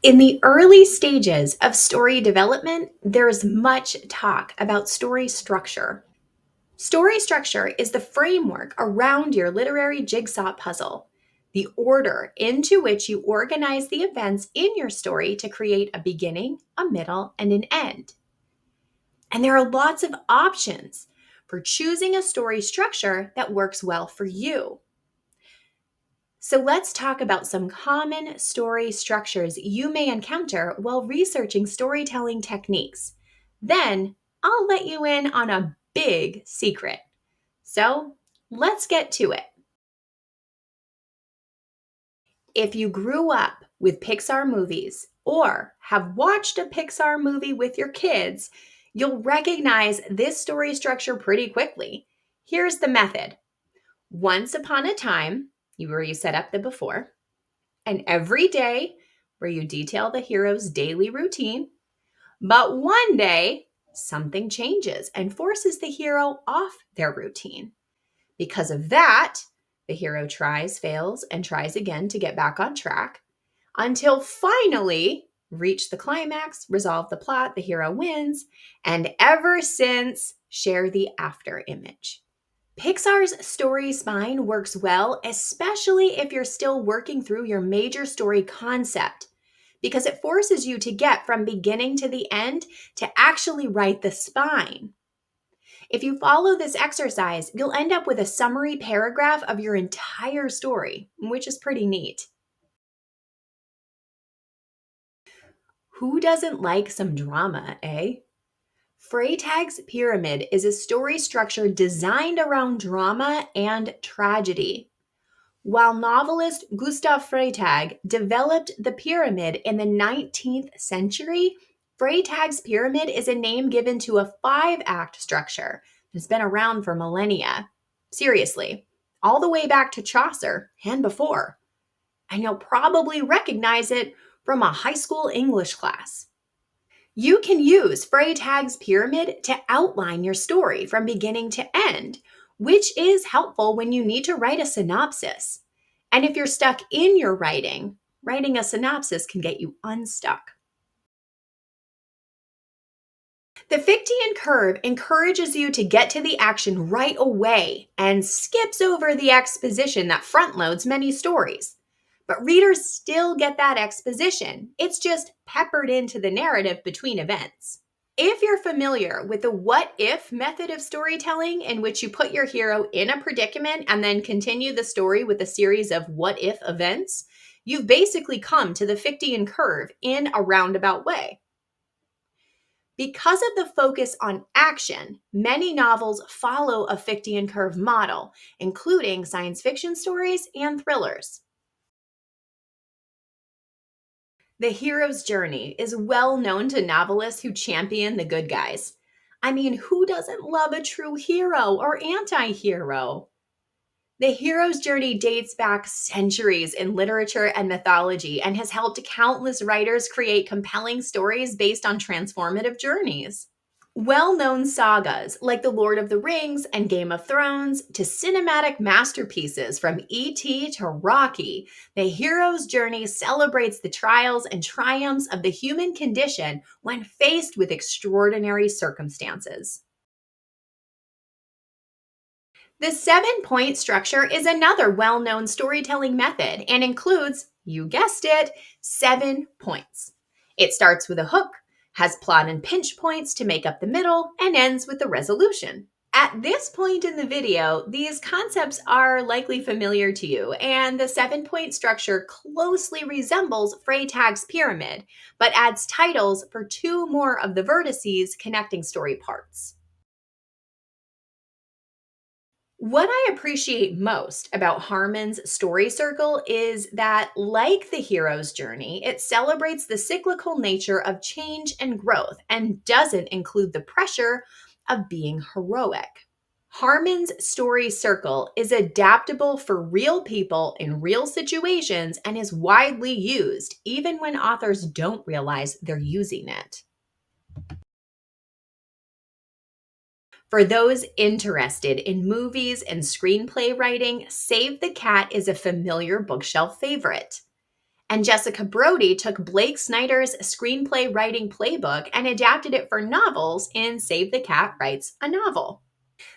In the early stages of story development, there's much talk about story structure. Story structure is the framework around your literary jigsaw puzzle, the order into which you organize the events in your story to create a beginning, a middle, and an end. And there are lots of options for choosing a story structure that works well for you. So let's talk about some common story structures you may encounter while researching storytelling techniques. Then I'll let you in on a big secret. So let's get to it. If you grew up with Pixar movies or have watched a Pixar movie with your kids, you'll recognize this story structure pretty quickly. Here's the method. Once upon a time, where you set up the before, and every day where you detail the hero's daily routine. But one day, something changes and forces the hero off their routine. Because of that, the hero tries, fails, and tries again to get back on track until finally reach the climax, resolve the plot, the hero wins, and ever since share the after image. Pixar's story spine works well, especially if you're still working through your major story concept, because it forces you to get from beginning to the end to actually write the spine. If you follow this exercise, you'll end up with a summary paragraph of your entire story, which is pretty neat. Who doesn't like some drama, eh? Freytags Pyramid is a story structure designed around drama and tragedy. While novelist Gustav Freytag developed the pyramid in the 19th century, Freytag's pyramid is a name given to a five-act structure that's been around for millennia. Seriously, all the way back to Chaucer and before. And you'll probably recognize it from a high school English class. You can use Freytag's pyramid to outline your story from beginning to end, which is helpful when you need to write a synopsis. And if you're stuck in your writing a synopsis can get you unstuck. The Fican Curve encourages you to get to the action right away and skips over the exposition that front loads many stories. But readers still get that exposition. It's just peppered into the narrative between events. If you're familiar with the what if method of storytelling, in which you put your hero in a predicament and then continue the story with a series of what if events, you've basically come to the Fican Curve in a roundabout way. Because of the focus on action, many novels follow a Fican Curve model, including science fiction stories and thrillers. The hero's journey is well known to novelists who champion the good guys. I mean, who doesn't love a true hero or anti hero? The hero's journey dates back centuries in literature and mythology and has helped countless writers create compelling stories based on transformative journeys. Well known sagas like The Lord of the Rings and Game of Thrones to cinematic masterpieces from E.T. to Rocky, the hero's journey celebrates the trials and triumphs of the human condition when faced with extraordinary circumstances. The 7 point structure is another well known storytelling method and includes, you guessed it, 7 points. It starts with a hook, has plot and pinch points to make up the middle, and ends with the resolution. At this point in the video, these concepts are likely familiar to you, and the 7 point structure closely resembles Freytag's pyramid, but adds titles for two more of the vertices connecting story parts. What I appreciate most about Harmon's story circle is that, like the hero's journey, it celebrates the cyclical nature of change and growth and doesn't include the pressure of being heroic. Harmon's story circle is adaptable for real people in real situations and is widely used, even when authors don't realize they're using it. For those interested in movies and screenplay writing, Save the Cat is a familiar bookshelf favorite. And Jessica Brody took Blake Snyder's screenplay writing playbook and adapted it for novels in Save the Cat Writes a Novel.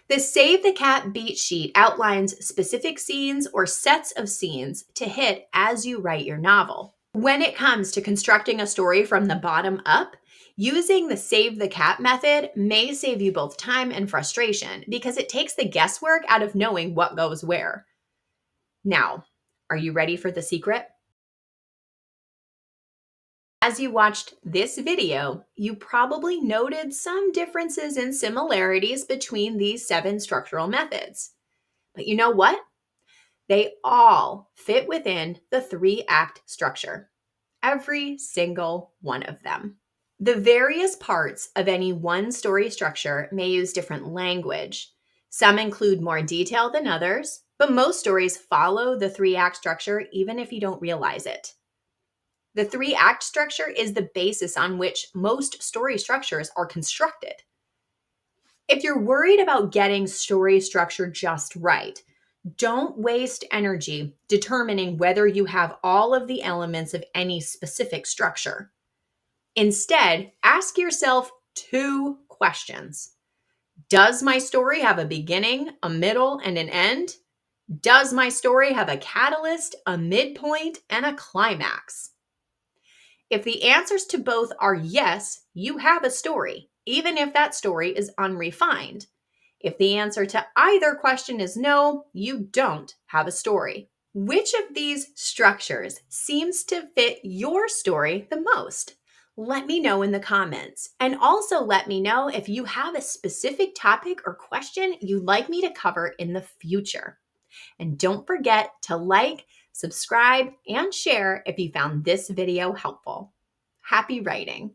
The Save the Cat beat sheet outlines specific scenes or sets of scenes to hit as you write your novel. When it comes to constructing a story from the bottom up, using the Save the Cat method may save you both time and frustration because it takes the guesswork out of knowing what goes where. Now, are you ready for the secret? As you watched this video, you probably noted some differences and similarities between these 7 structural methods. But you know what? They all fit within the 3-act structure. Every single one of them. The various parts of any one story structure may use different language. Some include more detail than others, but most stories follow the 3-act structure even if you don't realize it. The 3-act structure is the basis on which most story structures are constructed. If you're worried about getting story structure just right, don't waste energy determining whether you have all of the elements of any specific structure. Instead, ask yourself 2 questions. Does my story have a beginning, a middle, and an end? Does my story have a catalyst, a midpoint, and a climax? If the answers to both are yes, you have a story, even if that story is unrefined. If the answer to either question is no, you don't have a story. Which of these structures seems to fit your story the most? Let me know in the comments. And also let me know if you have a specific topic or question you'd like me to cover in the future. And don't forget to like, subscribe, and share if you found this video helpful. Happy writing!